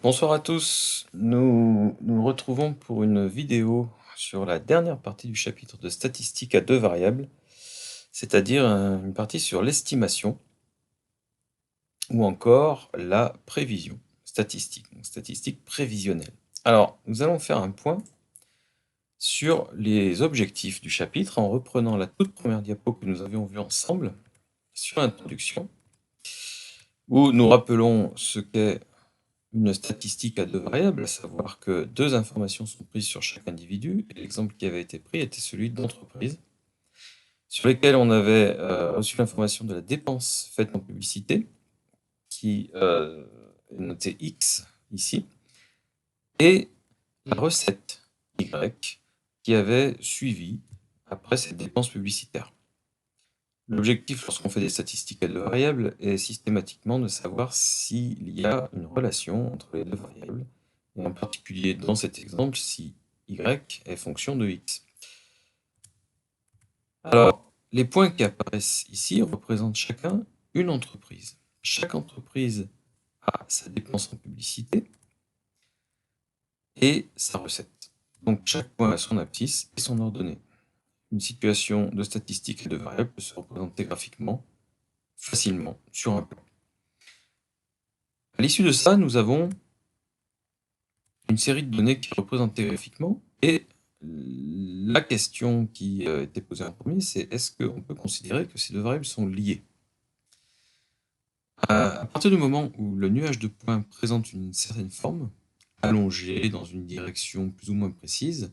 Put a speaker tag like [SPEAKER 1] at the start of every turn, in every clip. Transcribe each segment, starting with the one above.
[SPEAKER 1] Bonsoir à tous, nous nous retrouvons pour une vidéo sur la dernière partie du chapitre de statistiques à deux variables, c'est-à-dire une partie sur l'estimation ou encore la prévision statistique, donc statistique prévisionnelle. Alors, nous allons faire un point sur les objectifs du chapitre en reprenant la toute première diapo que nous avions vue ensemble sur l'introduction, où nous rappelons ce qu'est une statistique à deux variables, à savoir que deux informations sont prises sur chaque individu, et l'exemple qui avait été pris était celui d'entreprise, sur lesquelles on avait reçu l'information de la dépense faite en publicité, qui est notée X ici, et la recette Y, qui avait suivi après cette dépense publicitaire. L'objectif lorsqu'on fait des statistiques à deux variables est systématiquement de savoir s'il y a une relation entre les deux variables, et en particulier dans cet exemple, si y est fonction de x. Alors, les points qui apparaissent ici représentent chacun une entreprise. Chaque entreprise a sa dépense en publicité et sa recette. Donc chaque point a son abscisse et son ordonnée. Une situation de statistique et de variables peut se représenter graphiquement facilement sur un plan. À l'issue de ça, nous avons une série de données qui est représentée graphiquement, et la question qui était posée en premier, c'est est-ce qu'on peut considérer que ces deux variables sont liées? À partir du moment où le nuage de points présente une certaine forme, allongée dans une direction plus ou moins précise,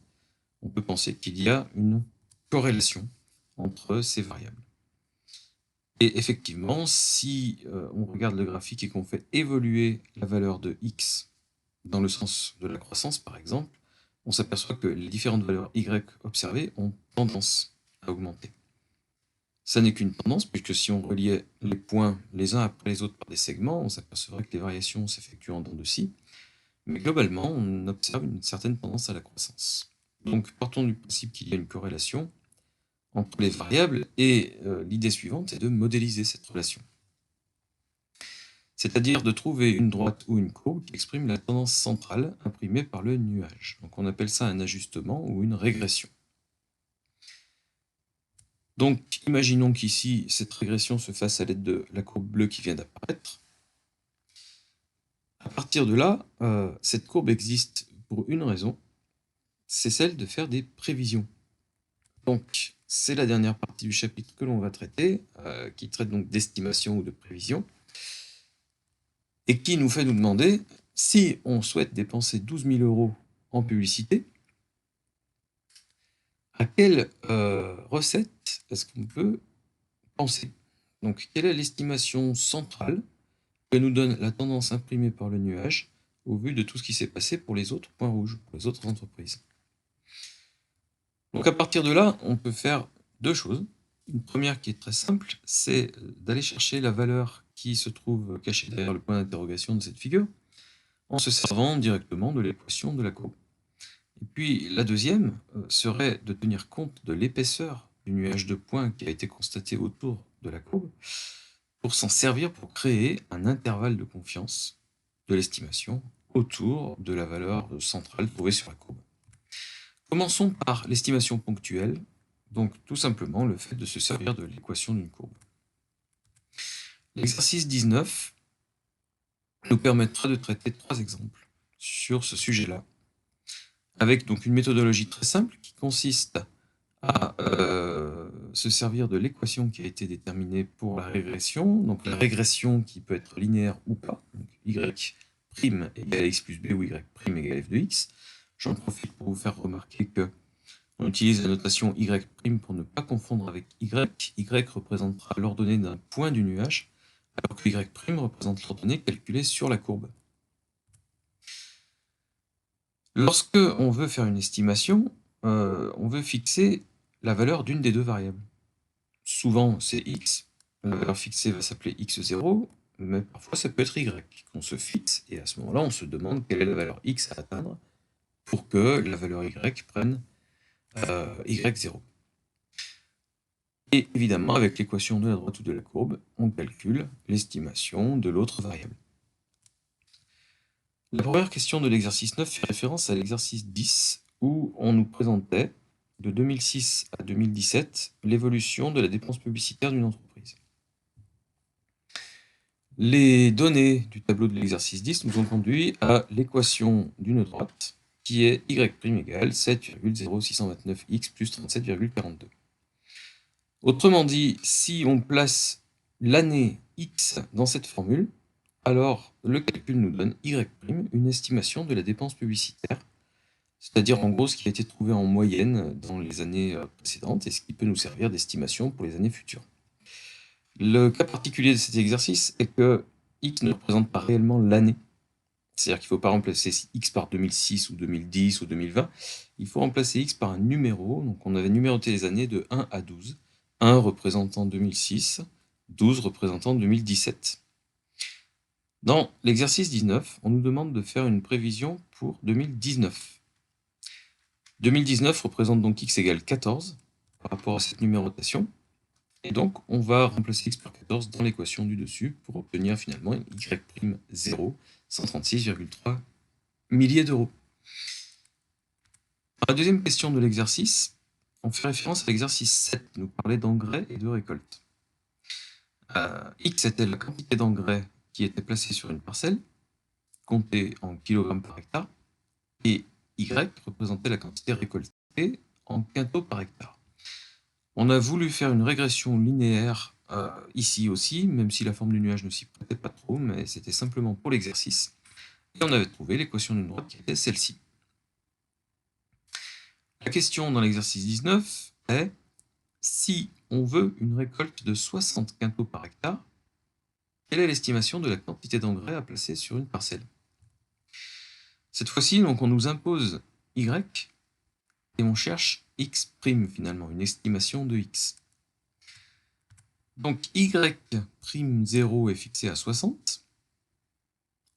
[SPEAKER 1] on peut penser qu'il y a une corrélation entre ces variables. Et effectivement, si on regarde le graphique et qu'on fait évoluer la valeur de x dans le sens de la croissance, par exemple, on s'aperçoit que les différentes valeurs y observées ont tendance à augmenter. Ça n'est qu'une tendance, puisque si on reliait les points les uns après les autres par des segments, on s'apercevrait que les variations s'effectuent en dents de scie, mais globalement, on observe une certaine tendance à la croissance. Donc, partons du principe qu'il y a une corrélation entre les variables, et l'idée suivante est de modéliser cette relation. C'est-à-dire de trouver une droite ou une courbe qui exprime la tendance centrale imprimée par le nuage. Donc on appelle ça un ajustement ou une régression. Donc imaginons qu'ici, cette régression se fasse à l'aide de la courbe bleue qui vient d'apparaître. À partir de là, cette courbe existe pour une raison, c'est celle de faire des prévisions. Donc c'est la dernière partie du chapitre que l'on va traiter, qui traite donc d'estimation ou de prévision, et qui nous fait nous demander, si on souhaite dépenser 12 000 € en publicité, à quelle recette est-ce qu'on peut penser? Donc, quelle est l'estimation centrale que nous donne la tendance imprimée par le nuage au vu de tout ce qui s'est passé pour les autres points rouges, pour les autres entreprises? Donc, à partir de là, on peut faire deux choses. Une première qui est très simple, c'est d'aller chercher la valeur qui se trouve cachée derrière le point d'interrogation de cette figure, en se servant directement de l'équation de la courbe. Et puis la deuxième serait de tenir compte de l'épaisseur du nuage de points qui a été constaté autour de la courbe, pour s'en servir pour créer un intervalle de confiance de l'estimation autour de la valeur centrale trouvée sur la courbe. Commençons par l'estimation ponctuelle, donc tout simplement le fait de se servir de l'équation d'une courbe. L'exercice 19 nous permettra de traiter 3 exemples sur ce sujet-là, avec donc une méthodologie très simple qui consiste à se servir de l'équation qui a été déterminée pour la régression, donc la régression qui peut être linéaire ou pas, donc y' égale x plus b ou y' égale f de x. J'en profite pour vous faire remarquer que on utilise la notation y' pour ne pas confondre avec y. Y représentera l'ordonnée d'un point du nuage, alors que y' représente l'ordonnée calculée sur la courbe. Lorsque on veut faire une estimation, on veut fixer la valeur d'une des deux variables. Souvent, c'est x, la valeur fixée va s'appeler x0, mais parfois ça peut être y qu'on se fixe, et à ce moment-là, on se demande quelle est la valeur x à atteindre pour que la valeur y prenne y0. Et évidemment, avec l'équation de la droite ou de la courbe, on calcule l'estimation de l'autre variable. La première question de l'exercice 9 fait référence à l'exercice 10, où on nous présentait, de 2006 à 2017, l'évolution de la dépense publicitaire d'une entreprise. Les données du tableau de l'exercice 10 nous ont conduit à l'équation d'une droite, qui est y' égale 7,0629x plus 37,42. Autrement dit, si on place l'année x dans cette formule, alors le calcul nous donne y', une estimation de la dépense publicitaire, c'est-à-dire en gros ce qui a été trouvé en moyenne dans les années précédentes et ce qui peut nous servir d'estimation pour les années futures. Le cas particulier de cet exercice est que x ne représente pas réellement l'année. C'est-à-dire qu'il ne faut pas remplacer x par 2006 ou 2010 ou 2020. Il faut remplacer x par un numéro. Donc on avait numéroté les années de 1 à 12. 1 représentant 2006, 12 représentant 2017. Dans l'exercice 19, on nous demande de faire une prévision pour 2019. 2019 représente donc x égale 14 par rapport à cette numérotation. Et donc, on va remplacer x par 14 dans l'équation du dessus pour obtenir finalement y'0, 136,3 milliers d'euros. Dans la deuxième question de l'exercice, on fait référence à l'exercice 7 qui nous parlait d'engrais et de récolte. X était la quantité d'engrais qui était placée sur une parcelle, comptée en kilogrammes par hectare, et Y représentait la quantité récoltée en quintaux par hectare. On a voulu faire une régression linéaire ici aussi, même si la forme du nuage ne s'y prêtait pas trop, mais c'était simplement pour l'exercice. Et on avait trouvé l'équation d'une droite qui était celle-ci. La question dans l'exercice 19 est si on veut une récolte de 60 quintaux par hectare, quelle est l'estimation de la quantité d'engrais à placer sur une parcelle? Cette fois-ci, donc, on nous impose Y et on cherche X' finalement, une estimation de X. Donc Y'0 est fixé à 60.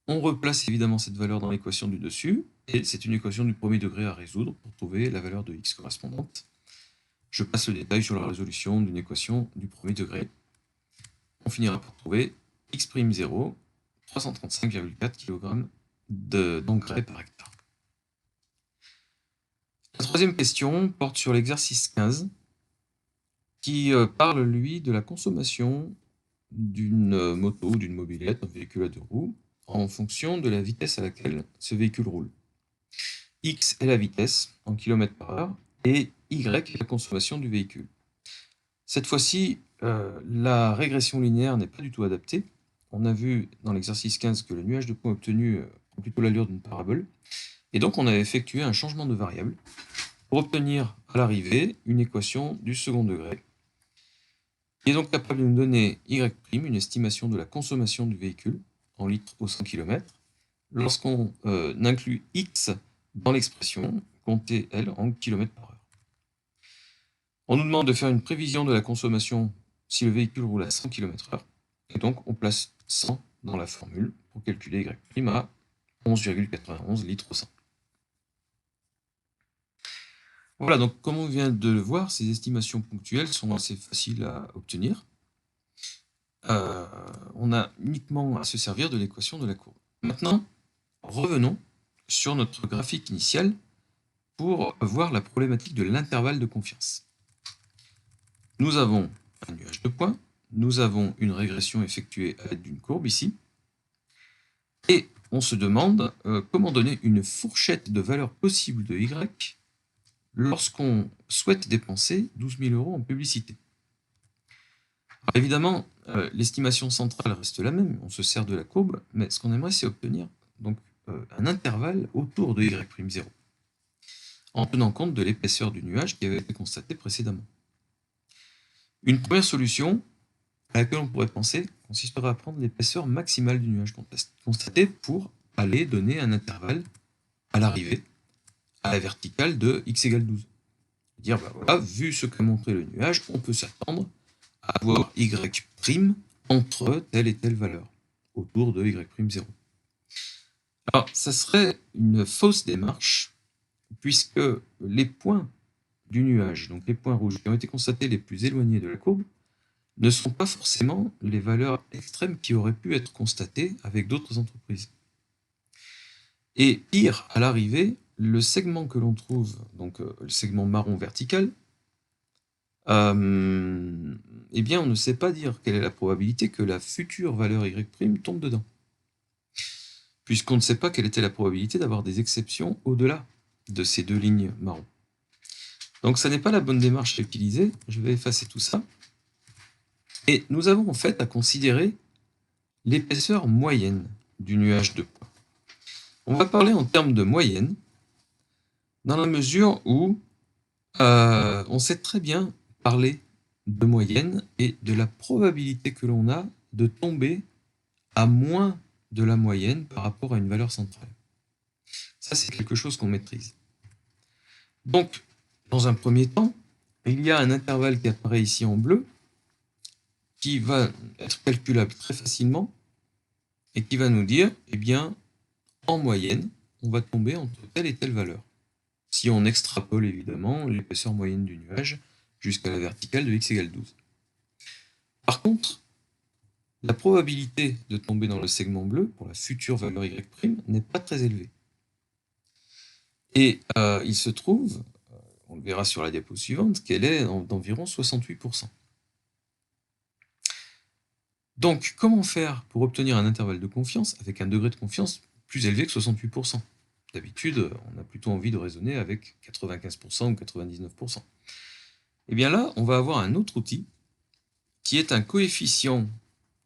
[SPEAKER 1] On replace évidemment cette valeur dans l'équation du dessus, et c'est une équation du premier degré à résoudre pour trouver la valeur de X correspondante. Je passe le détail sur la résolution d'une équation du premier degré. On finira par trouver X'0, 335,4 kg d'engrais par hectare. La troisième question porte sur l'exercice 15, qui parle, lui, de la consommation d'une moto ou d'une mobilette, un véhicule à deux roues, en fonction de la vitesse à laquelle ce véhicule roule. X est la vitesse en km par heure et Y est la consommation du véhicule. Cette fois-ci, la régression linéaire n'est pas du tout adaptée. On a vu dans l'exercice 15 que le nuage de points obtenu prend plutôt l'allure d'une parabole. Et donc on a effectué un changement de variable pour obtenir à l'arrivée une équation du second degré, qui est donc capable de nous donner Y', une estimation de la consommation du véhicule en litres au 100 km, lorsqu'on inclut X dans l'expression, comptée, elle, en km par heure. On nous demande de faire une prévision de la consommation si le véhicule roule à 100 km/h, et donc on place 100 dans la formule pour calculer Y' à 11,91 litres au 100. Voilà, donc comme on vient de le voir, ces estimations ponctuelles sont assez faciles à obtenir. On a uniquement à se servir de l'équation de la courbe. Maintenant, revenons sur notre graphique initial pour voir la problématique de l'intervalle de confiance. Nous avons un nuage de points, nous avons une régression effectuée à l'aide d'une courbe ici, et on se demande comment donner une fourchette de valeurs possibles de Y lorsqu'on souhaite dépenser 12 000 € en publicité. Alors évidemment, l'estimation centrale reste la même, on se sert de la courbe, mais ce qu'on aimerait, c'est obtenir donc, un intervalle autour de Y'0, en tenant compte de l'épaisseur du nuage qui avait été constatée précédemment. Une première solution à laquelle on pourrait penser consisterait à prendre l'épaisseur maximale du nuage constaté pour aller donner un intervalle à l'arrivée, à la verticale de x égale 12. Dire, bah voilà, vu ce qu'a montré le nuage, on peut s'attendre à avoir Y' entre telle et telle valeur, autour de Y'0. Alors, ça serait une fausse démarche, puisque les points du nuage, donc les points rouges qui ont été constatés les plus éloignés de la courbe, ne sont pas forcément les valeurs extrêmes qui auraient pu être constatées avec d'autres entreprises. Et pire, à l'arrivée, le segment que l'on trouve, donc le segment marron vertical, eh bien on ne sait pas dire quelle est la probabilité que la future valeur y' tombe dedans, puisqu'on ne sait pas quelle était la probabilité d'avoir des exceptions au-delà de ces deux lignes marron. Donc ça n'est pas la bonne démarche à utiliser, je vais effacer tout ça. Et nous avons en fait à considérer l'épaisseur moyenne du nuage de points. On va parler en termes de moyenne, dans la mesure où on sait très bien parler de moyenne et de la probabilité que l'on a de tomber à moins de la moyenne par rapport à une valeur centrale. Ça, c'est quelque chose qu'on maîtrise. Donc, dans un premier temps, il y a un intervalle qui apparaît ici en bleu, qui va être calculable très facilement, et qui va nous dire, eh bien, en moyenne, on va tomber entre telle et telle valeur. Si on extrapole évidemment l'épaisseur moyenne du nuage jusqu'à la verticale de x égale 12. Par contre, la probabilité de tomber dans le segment bleu pour la future valeur y' n'est pas très élevée. Et il se trouve, on le verra sur la diapo suivante, qu'elle est d'environ 68%. Donc, comment faire pour obtenir un intervalle de confiance avec un degré de confiance plus élevé que 68%? D'habitude, on a plutôt envie de raisonner avec 95% ou 99%. Et bien là, on va avoir un autre outil qui est un coefficient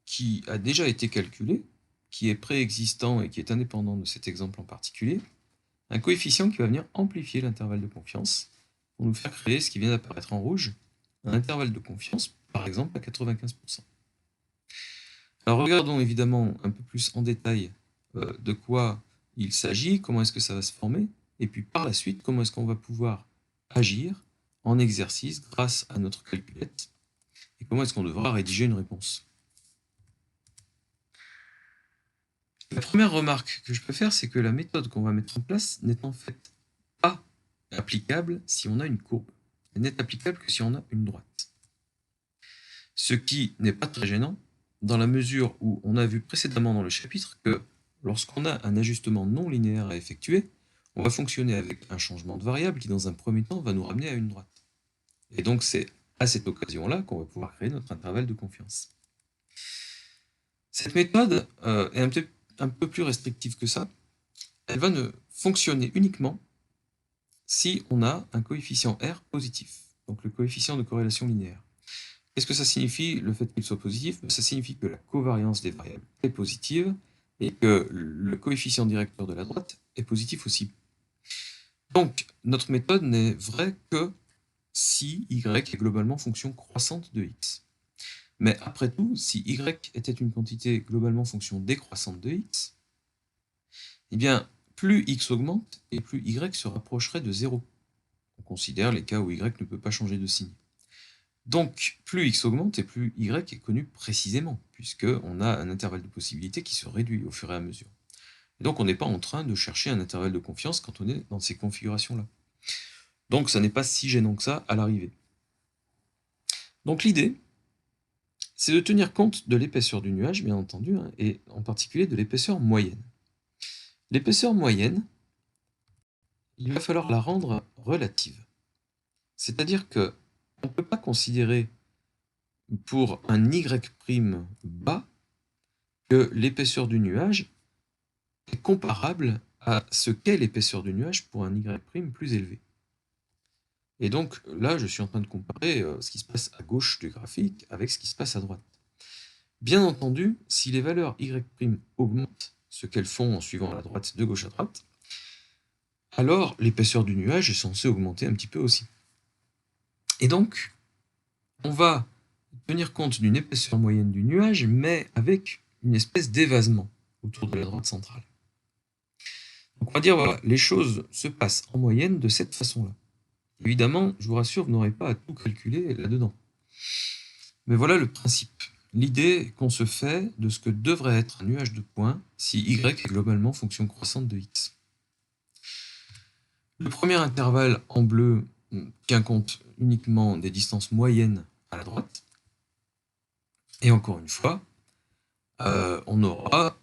[SPEAKER 1] qui a déjà été calculé, qui est préexistant et qui est indépendant de cet exemple en particulier, un coefficient qui va venir amplifier l'intervalle de confiance pour nous faire créer ce qui vient d'apparaître en rouge, un intervalle de confiance, par exemple à 95%. Alors regardons évidemment un peu plus en détail de quoi il s'agit, comment est-ce que ça va se former, et puis par la suite, comment est-ce qu'on va pouvoir agir en exercice grâce à notre calculette, et comment est-ce qu'on devra rédiger une réponse. La première remarque que je peux faire, c'est que la méthode qu'on va mettre en place n'est en fait pas applicable si on a une courbe. Elle n'est applicable que si on a une droite. Ce qui n'est pas très gênant, dans la mesure où on a vu précédemment dans le chapitre que lorsqu'on a un ajustement non linéaire à effectuer, on va fonctionner avec un changement de variable qui, dans un premier temps, va nous ramener à une droite. Et donc, c'est à cette occasion-là qu'on va pouvoir créer notre intervalle de confiance. Cette méthode est un peu plus restrictive que ça. Elle va ne fonctionner uniquement si on a un coefficient R positif, donc le coefficient de corrélation linéaire. Qu'est-ce que ça signifie, le fait qu'il soit positif? Ça signifie que la covariance des variables est positive et que le coefficient directeur de la droite est positif aussi. Donc, notre méthode n'est vraie que si y est globalement fonction croissante de x. Mais après tout, si y était une quantité globalement fonction décroissante de x, eh bien, plus x augmente et plus y se rapprocherait de 0. On considère les cas où y ne peut pas changer de signe. Donc, plus x augmente et plus y est connu précisément, puisqu'on a un intervalle de possibilité qui se réduit au fur et à mesure. Et donc, on n'est pas en train de chercher un intervalle de confiance quand on est dans ces configurations-là. Donc, ça n'est pas si gênant que ça à l'arrivée. Donc, l'idée, c'est de tenir compte de l'épaisseur du nuage, bien entendu, hein, et en particulier de l'épaisseur moyenne. L'épaisseur moyenne, il va falloir la rendre relative. C'est-à-dire qu'on ne peut pas considérer pour un y' bas que l'épaisseur du nuage est comparable à ce qu'est l'épaisseur du nuage pour un y' plus élevé. Et donc là, je suis en train de comparer ce qui se passe à gauche du graphique avec ce qui se passe à droite. Bien entendu, si les valeurs y' augmentent, ce qu'elles font en suivant la droite de gauche à droite, alors l'épaisseur du nuage est censée augmenter un petit peu aussi. Et donc, on va tenir compte d'une épaisseur moyenne du nuage, mais avec une espèce d'évasement autour de la droite centrale. Donc on va dire, voilà, les choses se passent en moyenne de cette façon-là. Évidemment, je vous rassure, vous n'aurez pas à tout calculer là-dedans. Mais voilà le principe. L'idée qu'on se fait de ce que devrait être un nuage de points si y est globalement fonction croissante de x. Le premier intervalle en bleu tient compte uniquement des distances moyennes à la droite. Et encore une fois, on aura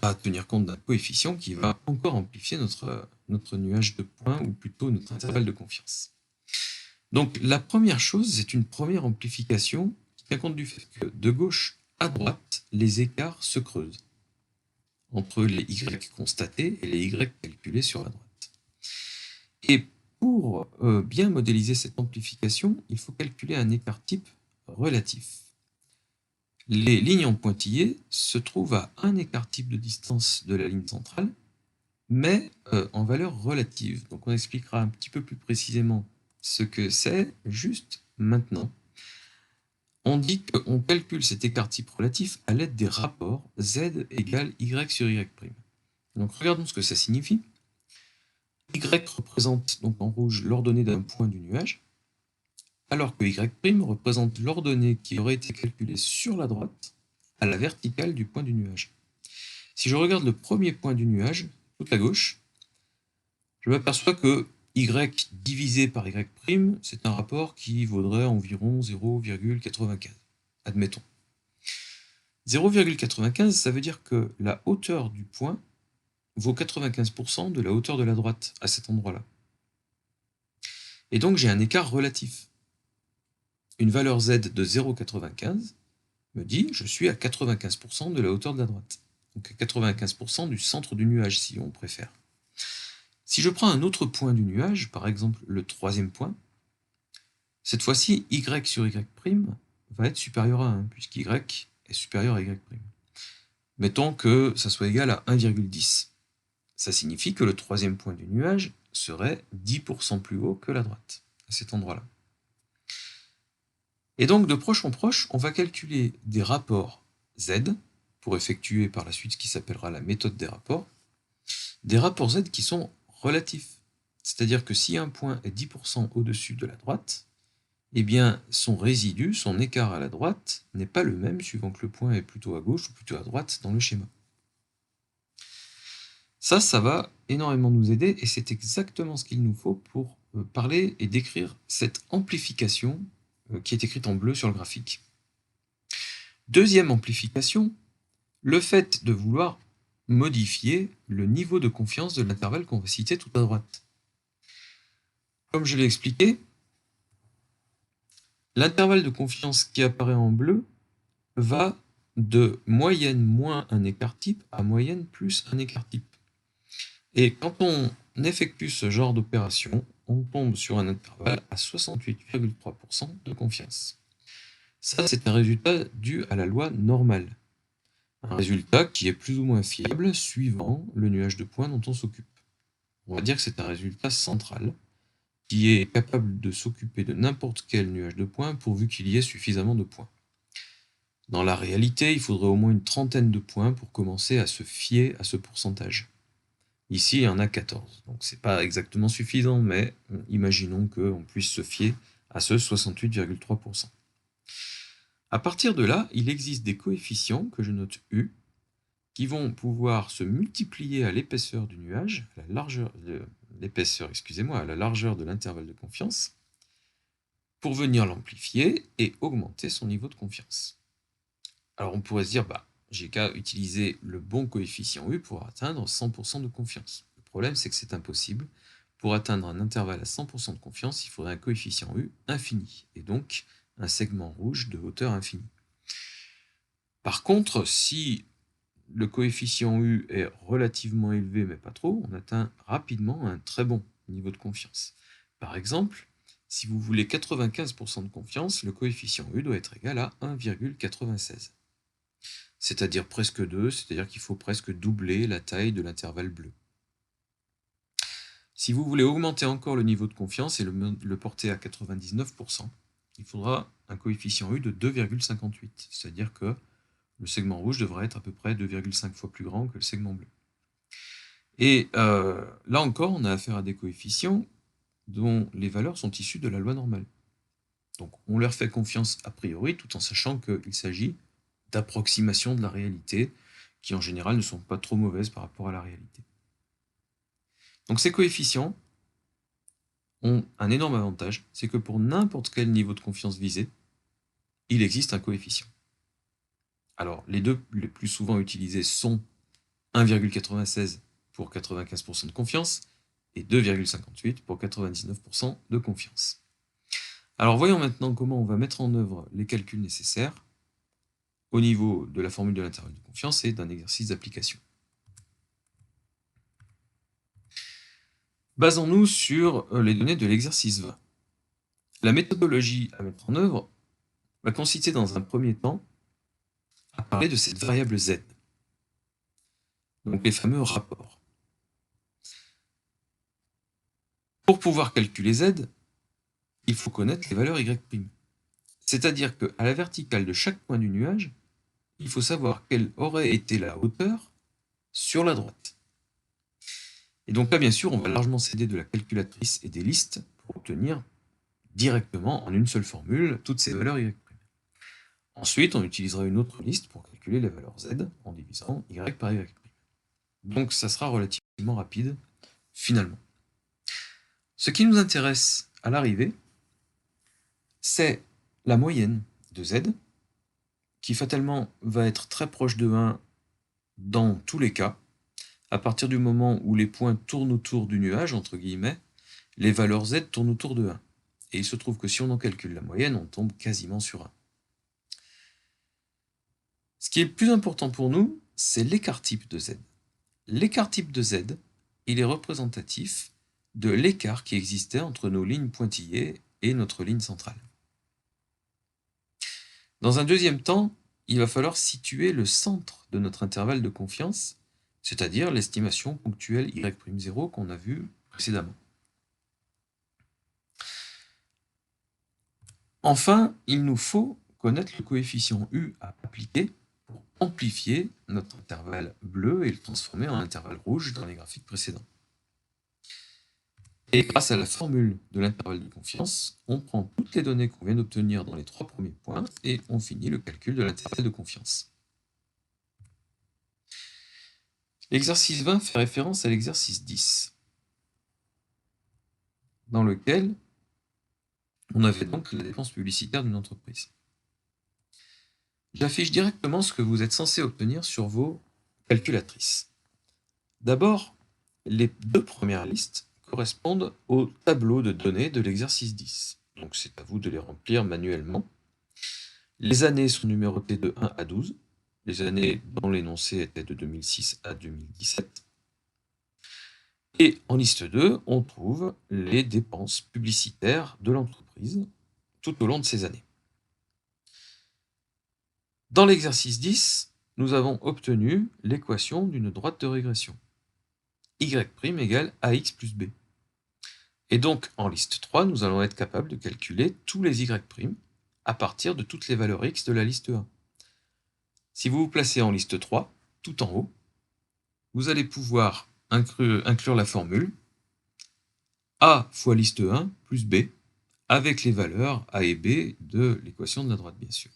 [SPEAKER 1] à tenir compte d'un coefficient qui va encore amplifier notre nuage de points, ou plutôt notre intervalle de confiance. Donc la première chose, c'est une première amplification qui tient compte du fait que de gauche à droite, les écarts se creusent entre les y constatés et les y calculés sur la droite. Et pour bien modéliser cette amplification, il faut calculer un écart type relatif. Les lignes en pointillés se trouvent à un écart type de distance de la ligne centrale, mais en valeur relative. Donc on expliquera un petit peu plus précisément ce que c'est juste maintenant. On dit qu'on calcule cet écart type relatif à l'aide des rapports z égale y sur y'. Donc regardons ce que ça signifie. Y représente donc en rouge l'ordonnée d'un point du nuage, alors que y' représente l'ordonnée qui aurait été calculée sur la droite à la verticale du point du nuage. Si je regarde le premier point du nuage, tout à gauche, je m'aperçois que y divisé par y', c'est un rapport qui vaudrait environ 0,95. Admettons. 0,95, ça veut dire que la hauteur du point vaut 95% de la hauteur de la droite à cet endroit-là. Et donc j'ai un écart relatif. Une valeur z de 0,95 me dit je suis à 95% de la hauteur de la droite. Donc à 95% du centre du nuage, si on préfère. Si je prends un autre point du nuage, par exemple le troisième point, cette fois-ci, y sur y' va être supérieur à 1, puisqu'y est supérieur à y'. Mettons que ça soit égal à 1,10. Ça signifie que le troisième point du nuage serait 10% plus haut que la droite, à cet endroit-là. Et donc, de proche en proche, on va calculer des rapports Z, pour effectuer par la suite ce qui s'appellera la méthode des rapports Z qui sont relatifs. C'est-à-dire que si un point est 10% au-dessus de la droite, eh bien, son résidu, son écart à la droite, n'est pas le même suivant que le point est plutôt à gauche ou plutôt à droite dans le schéma. Ça va énormément nous aider, et c'est exactement ce qu'il nous faut pour parler et décrire cette amplification qui est écrite en bleu sur le graphique. Deuxième amplification, le fait de vouloir modifier le niveau de confiance de l'intervalle qu'on va citer tout à droite. Comme je l'ai expliqué, l'intervalle de confiance qui apparaît en bleu va de moyenne moins un écart type à moyenne plus un écart type. Et quand on effectue ce genre d'opération, on tombe sur un intervalle à 68,3% de confiance. Ça, c'est un résultat dû à la loi normale. Un résultat qui est plus ou moins fiable suivant le nuage de points dont on s'occupe. On va dire que c'est un résultat central qui est capable de s'occuper de n'importe quel nuage de points pourvu qu'il y ait suffisamment de points. Dans la réalité, il faudrait au moins une trentaine de points pour commencer à se fier à ce pourcentage. Ici, il y en a 14, donc c'est pas exactement suffisant, mais imaginons qu'on puisse se fier à ce 68,3%. À partir de là, il existe des coefficients, que je note U, qui vont pouvoir se multiplier à l'épaisseur du nuage, à la largeur de l'intervalle de confiance, pour venir l'amplifier et augmenter son niveau de confiance. Alors on pourrait se dire, j'ai qu'à utiliser le bon coefficient U pour atteindre 100% de confiance. Le problème, c'est que c'est impossible. Pour atteindre un intervalle à 100% de confiance, il faudrait un coefficient U infini, et donc un segment rouge de hauteur infinie. Par contre, si le coefficient U est relativement élevé, mais pas trop, on atteint rapidement un très bon niveau de confiance. Par exemple, si vous voulez 95% de confiance, le coefficient U doit être égal à 1,96. C'est-à-dire presque 2, c'est-à-dire qu'il faut presque doubler la taille de l'intervalle bleu. Si vous voulez augmenter encore le niveau de confiance et le porter à 99%, il faudra un coefficient U de 2,58, c'est-à-dire que le segment rouge devrait être à peu près 2,5 fois plus grand que le segment bleu. Et là encore, on a affaire à des coefficients dont les valeurs sont issues de la loi normale. Donc on leur fait confiance a priori, tout en sachant qu'il s'agit d'approximations de la réalité, qui en général ne sont pas trop mauvaises par rapport à la réalité. Donc ces coefficients ont un énorme avantage, c'est que pour n'importe quel niveau de confiance visé, il existe un coefficient. Alors les deux les plus souvent utilisés sont 1,96 pour 95% de confiance et 2,58 pour 99% de confiance. Alors voyons maintenant comment on va mettre en œuvre les calculs nécessaires au niveau de la formule de l'intervalle de confiance et d'un exercice d'application. Basons-nous sur les données de l'exercice 20. La méthodologie à mettre en œuvre va consister dans un premier temps à parler de cette variable z, donc les fameux rapports. Pour pouvoir calculer z, il faut connaître les valeurs y'. C'est-à-dire qu'à la verticale de chaque point du nuage, il faut savoir quelle aurait été la hauteur sur la droite. Et donc là, bien sûr, on va largement s'aider de la calculatrice et des listes pour obtenir directement, en une seule formule, toutes ces valeurs y'. Ensuite, on utilisera une autre liste pour calculer les valeurs z en divisant y par y'. Donc ça sera relativement rapide, finalement. Ce qui nous intéresse à l'arrivée, c'est la moyenne de z, qui fatalement va être très proche de 1 dans tous les cas. À partir du moment où les points tournent autour du nuage, entre guillemets, les valeurs z tournent autour de 1. Et il se trouve que si on en calcule la moyenne, on tombe quasiment sur 1. Ce qui est le plus important pour nous, c'est l'écart type de z. L'écart type de z, il est représentatif de l'écart qui existait entre nos lignes pointillées et notre ligne centrale. Dans un deuxième temps, il va falloir situer le centre de notre intervalle de confiance, c'est-à-dire l'estimation ponctuelle y'0 qu'on a vue précédemment. Enfin, il nous faut connaître le coefficient U à appliquer pour amplifier notre intervalle bleu et le transformer en intervalle rouge dans les graphiques précédents. Et grâce à la formule de l'intervalle de confiance, on prend toutes les données qu'on vient d'obtenir dans les 3 premiers points et on finit le calcul de l'intervalle de confiance. L'exercice 20 fait référence à l'exercice 10, dans lequel on avait donc la dépense publicitaire d'une entreprise. J'affiche directement ce que vous êtes censé obtenir sur vos calculatrices. D'abord, les 2 premières listes correspondent au tableau de données de l'exercice 10. Donc c'est à vous de les remplir manuellement. Les années sont numérotées de 1 à 12. Les années dont l'énoncé était de 2006 à 2017. Et en liste 2, on trouve les dépenses publicitaires de l'entreprise tout au long de ces années. Dans l'exercice 10, nous avons obtenu l'équation d'une droite de régression. Y' égale AX plus B. Et donc, en liste 3, nous allons être capables de calculer tous les Y' à partir de toutes les valeurs X de la liste 1. Si vous vous placez en liste 3, tout en haut, vous allez pouvoir inclure la formule A fois liste 1 plus B, avec les valeurs A et B de l'équation de la droite, bien sûr.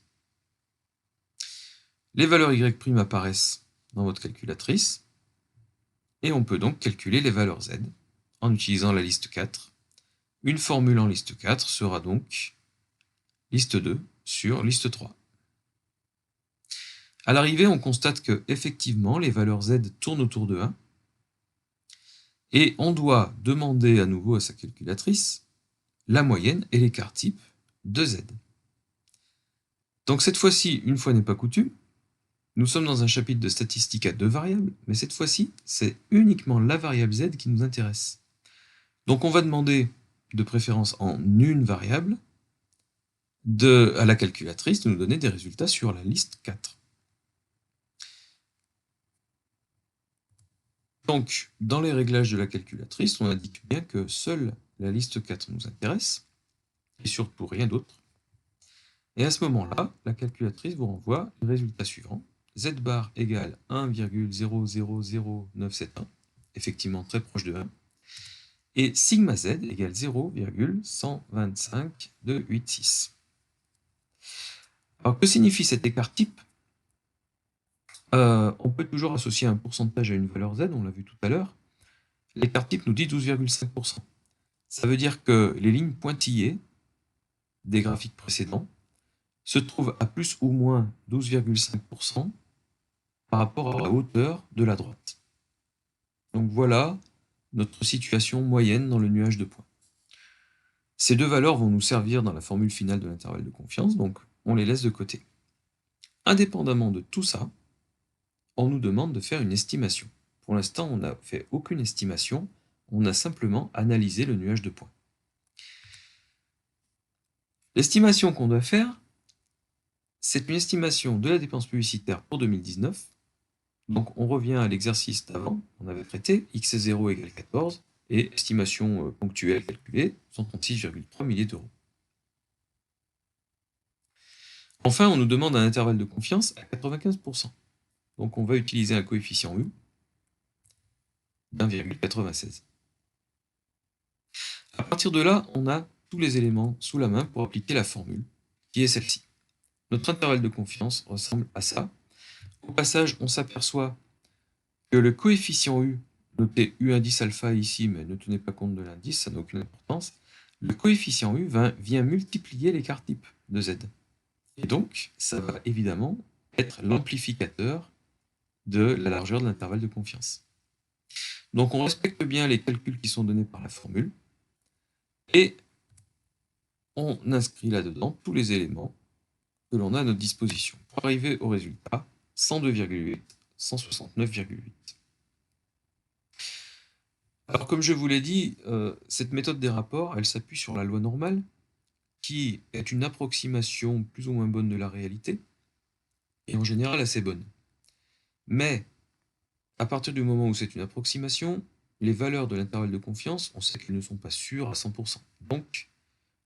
[SPEAKER 1] Les valeurs Y' apparaissent dans votre calculatrice, et on peut donc calculer les valeurs Z en utilisant la liste 4. Une formule en liste 4 sera donc liste 2 sur liste 3. À l'arrivée, on constate que effectivement les valeurs Z tournent autour de 1, et on doit demander à nouveau à sa calculatrice la moyenne et l'écart type de Z. Donc cette fois-ci, une fois n'est pas coutume, nous sommes dans un chapitre de statistiques à 2 variables, mais cette fois-ci, c'est uniquement la variable Z qui nous intéresse. Donc on va demander, de préférence en une variable, à la calculatrice de nous donner des résultats sur la liste 4. Donc, dans les réglages de la calculatrice, on indique bien que seule la liste 4 nous intéresse, et surtout rien d'autre. Et à ce moment-là, la calculatrice vous renvoie les résultats suivants. Z bar égale 1,000971, effectivement très proche de 1, et sigma z égale 0,125286. Alors que signifie cet écart type? On peut toujours associer un pourcentage à une valeur z, on l'a vu tout à l'heure. L'écart type nous dit 12,5%. Ça veut dire que les lignes pointillées des graphiques précédents se trouvent à plus ou moins 12,5% par rapport à la hauteur de la droite. Donc voilà notre situation moyenne dans le nuage de points. Ces deux valeurs vont nous servir dans la formule finale de l'intervalle de confiance, donc on les laisse de côté. Indépendamment de tout ça, on nous demande de faire une estimation. Pour l'instant, on n'a fait aucune estimation, on a simplement analysé le nuage de points. L'estimation qu'on doit faire, c'est une estimation de la dépense publicitaire pour 2019. Donc on revient à l'exercice d'avant, on avait traité x0 égale 14, et estimation ponctuelle calculée, 136,3 milliers d'euros. Enfin, on nous demande un intervalle de confiance à 95%. Donc on va utiliser un coefficient U d'1,96. À partir de là, on a tous les éléments sous la main pour appliquer la formule, qui est celle-ci. Notre intervalle de confiance ressemble à ça. Au passage, on s'aperçoit que le coefficient U, notez U indice alpha ici, mais ne tenez pas compte de l'indice, ça n'a aucune importance, le coefficient U vient multiplier l'écart type de Z. Et donc, ça va évidemment être l'amplificateur de la largeur de l'intervalle de confiance. Donc on respecte bien les calculs qui sont donnés par la formule, et on inscrit là-dedans tous les éléments que l'on a à notre disposition pour arriver au résultat 102,8, 169,8. Alors comme je vous l'ai dit, cette méthode des rapports, elle s'appuie sur la loi normale, qui est une approximation plus ou moins bonne de la réalité, et en général assez bonne. Mais à partir du moment où c'est une approximation, les valeurs de l'intervalle de confiance, on sait qu'elles ne sont pas sûres à 100%. Donc,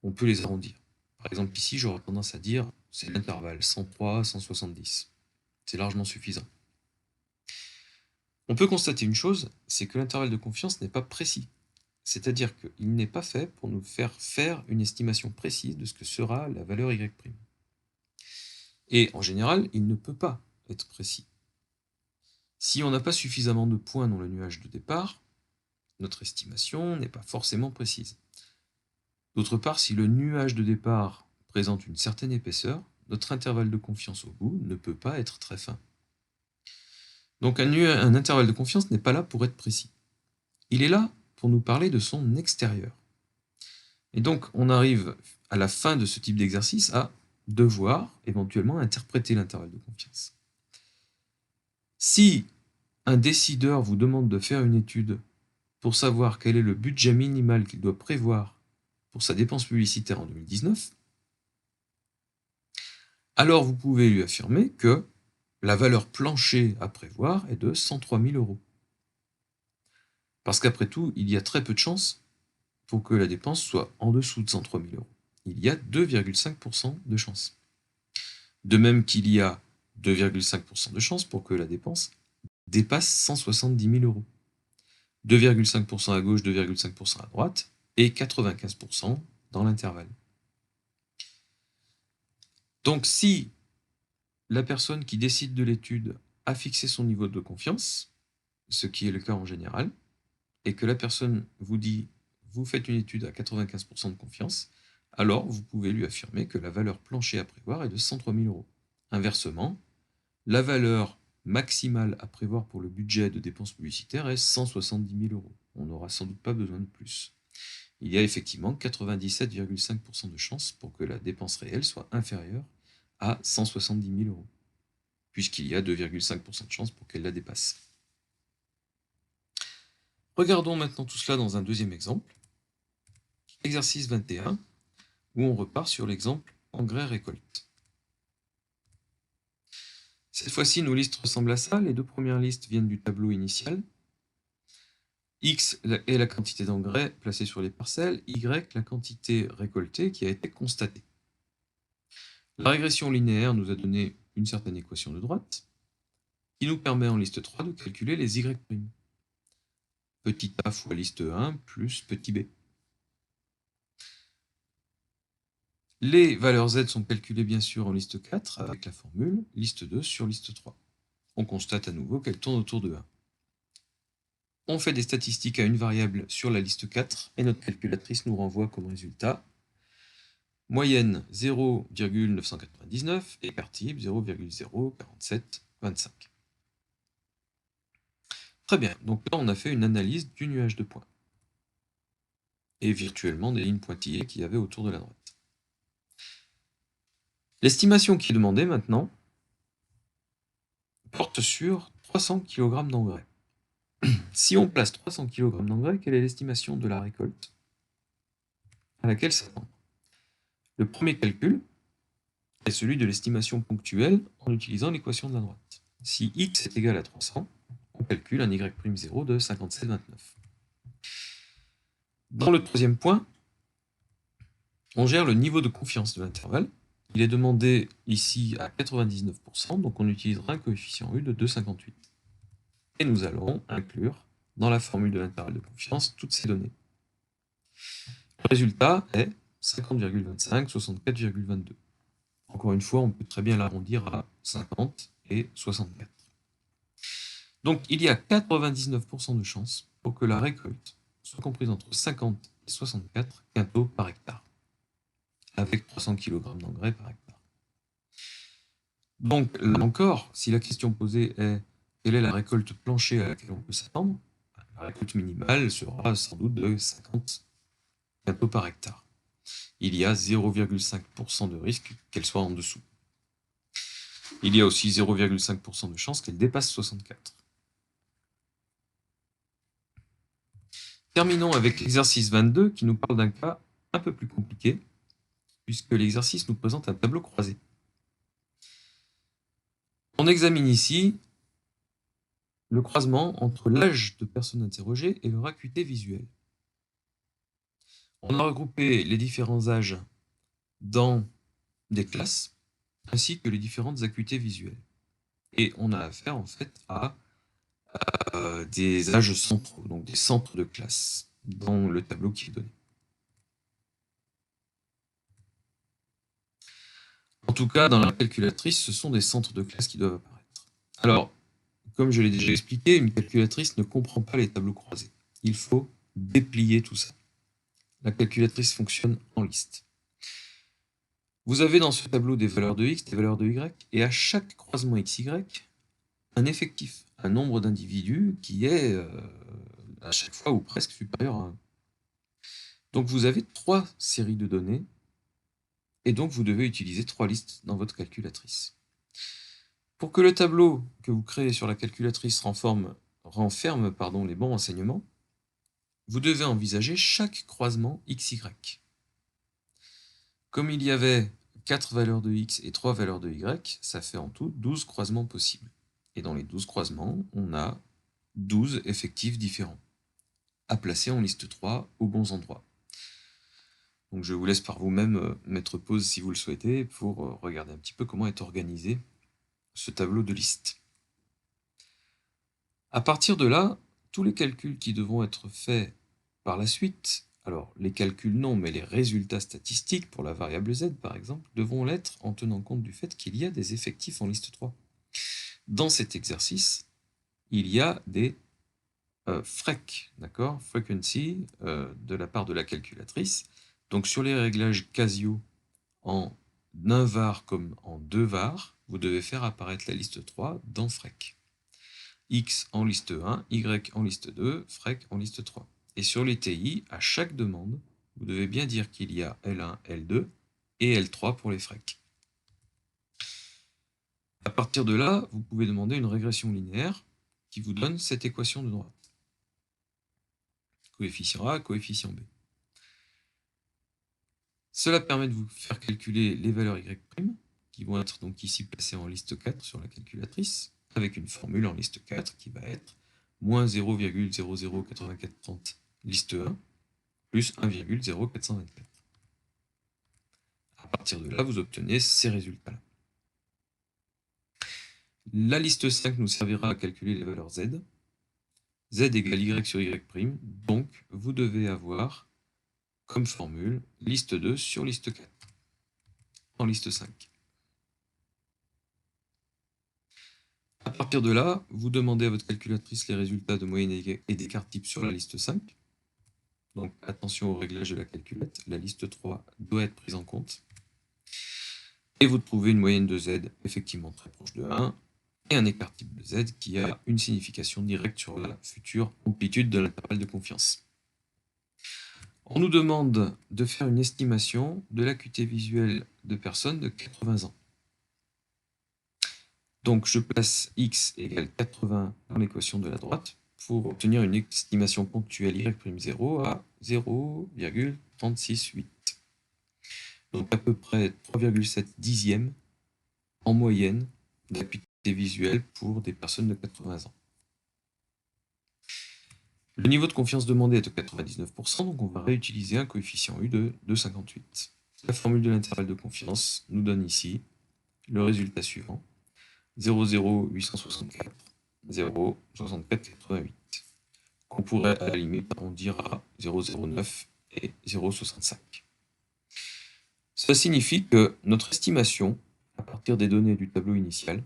[SPEAKER 1] on peut les arrondir. Par exemple, ici, j'aurais tendance à dire c'est l'intervalle 103 à 170. C'est largement suffisant. On peut constater une chose, c'est que l'intervalle de confiance n'est pas précis. C'est-à-dire qu'il n'est pas fait pour nous faire une estimation précise de ce que sera la valeur y'. Et en général, il ne peut pas être précis. Si on n'a pas suffisamment de points dans le nuage de départ, notre estimation n'est pas forcément précise. D'autre part, si le nuage de départ présente une certaine épaisseur, notre intervalle de confiance au bout ne peut pas être très fin. Donc un intervalle de confiance n'est pas là pour être précis. Il est là pour nous parler de son extérieur. Et donc on arrive à la fin de ce type d'exercice à devoir éventuellement interpréter l'intervalle de confiance. Si un décideur vous demande de faire une étude pour savoir quel est le budget minimal qu'il doit prévoir pour sa dépense publicitaire en 2019, alors vous pouvez lui affirmer que la valeur plancher à prévoir est de 103 000 euros. Parce qu'après tout, il y a très peu de chances pour que la dépense soit en dessous de 103 000 euros. Il y a 2,5% de chance. De même qu'il y a 2,5% de chance pour que la dépense dépasse 170 000 euros. 2,5% à gauche, 2,5% à droite, et 95% dans l'intervalle. Donc si la personne qui décide de l'étude a fixé son niveau de confiance, ce qui est le cas en général, et que la personne vous dit « vous faites une étude à 95% de confiance », alors vous pouvez lui affirmer que la valeur plancher à prévoir est de 103 000 euros. Inversement, la valeur maximale à prévoir pour le budget de dépenses publicitaires est 170 000 euros. On n'aura sans doute pas besoin de plus. Il y a effectivement 97,5% de chances pour que la dépense réelle soit inférieure à 170 000 euros, puisqu'il y a 2,5% de chances pour qu'elle la dépasse. Regardons maintenant tout cela dans un deuxième exemple. Exercice 21, où on repart sur l'exemple engrais-récolte. Cette fois-ci, nos listes ressemblent à ça. Les deux premières listes viennent du tableau initial. X est la quantité d'engrais placée sur les parcelles, Y la quantité récoltée qui a été constatée. La régression linéaire nous a donné une certaine équation de droite, qui nous permet en liste 3 de calculer les Y'. Petit a fois liste 1 plus petit b. Les valeurs Z sont calculées bien sûr en liste 4 avec la formule liste 2 sur liste 3. On constate à nouveau qu'elle tourne autour de 1. On fait des statistiques à une variable sur la liste 4 et notre calculatrice nous renvoie comme résultat moyenne 0,999 et écart type 0,04725. Très bien, donc là on a fait une analyse du nuage de points. Et virtuellement des lignes pointillées qu'il y avait autour de la droite. L'estimation qui est demandée maintenant porte sur 300 kg d'engrais. Si on place 300 kg d'engrais, quelle est l'estimation de la récolte à laquelle s'attend? Le premier calcul est celui de l'estimation ponctuelle en utilisant l'équation de la droite. Si x est égal à 300, on calcule un y'0 de 57,29. Dans le troisième point, on gère le niveau de confiance de l'intervalle. Il est demandé ici à 99%, donc on utilisera un coefficient U de 2,58. Et nous allons inclure dans la formule de l'intervalle de confiance toutes ces données. Le résultat est 50,25, 64,22. Encore une fois, on peut très bien l'arrondir à 50 et 64. Donc il y a 99% de chances pour que la récolte soit comprise entre 50 et 64 quintaux par hectare, avec 300 kg d'engrais par hectare. Donc là encore, si la question posée est quelle est la récolte plancher à laquelle on peut s'attendre, la récolte minimale sera sans doute de 50 quintaux par hectare. Il y a 0,5% de risque qu'elle soit en dessous. Il y a aussi 0,5% de chance qu'elle dépasse 64. Terminons avec l'exercice 22 qui nous parle d'un cas un peu plus compliqué, puisque l'exercice nous présente un tableau croisé. On examine ici le croisement entre l'âge de personnes interrogées et leur acuité visuelle. On a regroupé les différents âges dans des classes, ainsi que les différentes acuités visuelles. Et on a affaire en fait à des âges centraux, donc des centres de classe, dans le tableau qui est donné. En tout cas, dans la calculatrice, ce sont des centres de classe qui doivent apparaître. Alors, comme je l'ai déjà expliqué, une calculatrice ne comprend pas les tableaux croisés. Il faut déplier tout ça. La calculatrice fonctionne en liste. Vous avez dans ce tableau des valeurs de x, des valeurs de y, et à chaque croisement xy, un effectif, un nombre d'individus qui est à chaque fois ou presque supérieur à 1. Donc vous avez 3 séries de données, et donc vous devez utiliser 3 listes dans votre calculatrice. Pour que le tableau que vous créez sur la calculatrice renferme les bons renseignements, vous devez envisager chaque croisement XY. Comme il y avait 4 valeurs de X et 3 valeurs de Y, ça fait en tout 12 croisements possibles. Et dans les 12 croisements, on a 12 effectifs différents, à placer en liste 3 aux bons endroits. Donc je vous laisse par vous-même mettre pause si vous le souhaitez pour regarder un petit peu comment est organisé ce tableau de liste. À partir de là, tous les calculs qui devront être faits par la suite, alors les calculs non, mais les résultats statistiques pour la variable z par exemple, devront l'être en tenant compte du fait qu'il y a des effectifs en liste 3. Dans cet exercice, il y a des FREC, d'accord, frequency, de la part de la calculatrice. Donc sur les réglages Casio en 1 var comme en 2 var, vous devez faire apparaître la liste 3 dans FREC. X en liste 1, Y en liste 2, FREC en liste 3. Et sur les TI, à chaque demande, vous devez bien dire qu'il y a L1, L2 et L3 pour les FREC. À partir de là, vous pouvez demander une régression linéaire qui vous donne cette équation de droite. Coefficient A, coefficient B. Cela permet de vous faire calculer les valeurs Y', qui vont être donc ici placées en liste 4 sur la calculatrice, avec une formule en liste 4 qui va être moins 0,008430 liste 1, plus 1,0424. À partir de là, vous obtenez ces résultats-là. La liste 5 nous servira à calculer les valeurs z. Z égale y sur y', donc vous devez avoir comme formule liste 2 sur liste 4, en liste 5. À partir de là, vous demandez à votre calculatrice les résultats de moyenne et d'écart type sur la liste 5. Donc attention au réglage de la calculette, la liste 3 doit être prise en compte. Et vous trouvez une moyenne de z effectivement très proche de 1, et un écart type de Z qui a une signification directe sur la future amplitude de l'intervalle de confiance. On nous demande de faire une estimation de l'acuité visuelle de personnes de 80 ans. Donc je place x égale 80 dans l'équation de la droite pour obtenir une estimation ponctuelle y'0 à 0,368. Donc à peu près 3,7 dixièmes en moyenne d'acuité visuelle pour des personnes de 80 ans. Le niveau de confiance demandé est de 99%, donc on va réutiliser un coefficient U de 2,58. La formule de l'intervalle de confiance nous donne ici le résultat suivant. 0,0864, 0,6488, qu'on pourrait à la limite arrondir à 0,09 et 0,65. Cela signifie que notre estimation, à partir des données du tableau initial,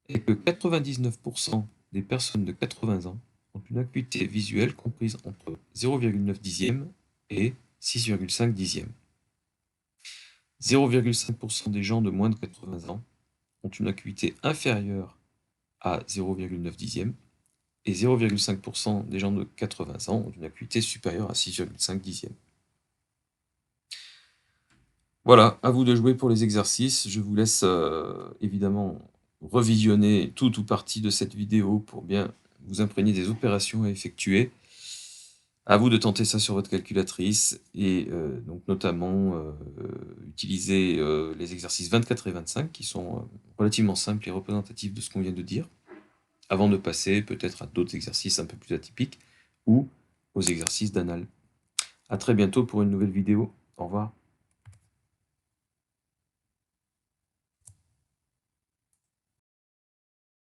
[SPEAKER 1] est que 99% des personnes de 80 ans ont une acuité visuelle comprise entre 0,9 dixième et 6,5 dixièmes. 0,5% des gens de moins de 80 ans ont une acuité inférieure à 0,9 dixième et 0,5% des gens de 80 ans ont une acuité supérieure à 6,5 dixièmes. Voilà, à vous de jouer pour les exercices. Je vous laisse évidemment revisionner tout ou partie de cette vidéo pour bien vous imprégner des opérations à effectuer. À vous de tenter ça sur votre calculatrice et donc notamment utiliser les exercices 24 et 25 qui sont relativement simples et représentatifs de ce qu'on vient de dire, avant de passer peut-être à d'autres exercices un peu plus atypiques ou aux exercices d'anal. À très bientôt pour une nouvelle vidéo. Au revoir.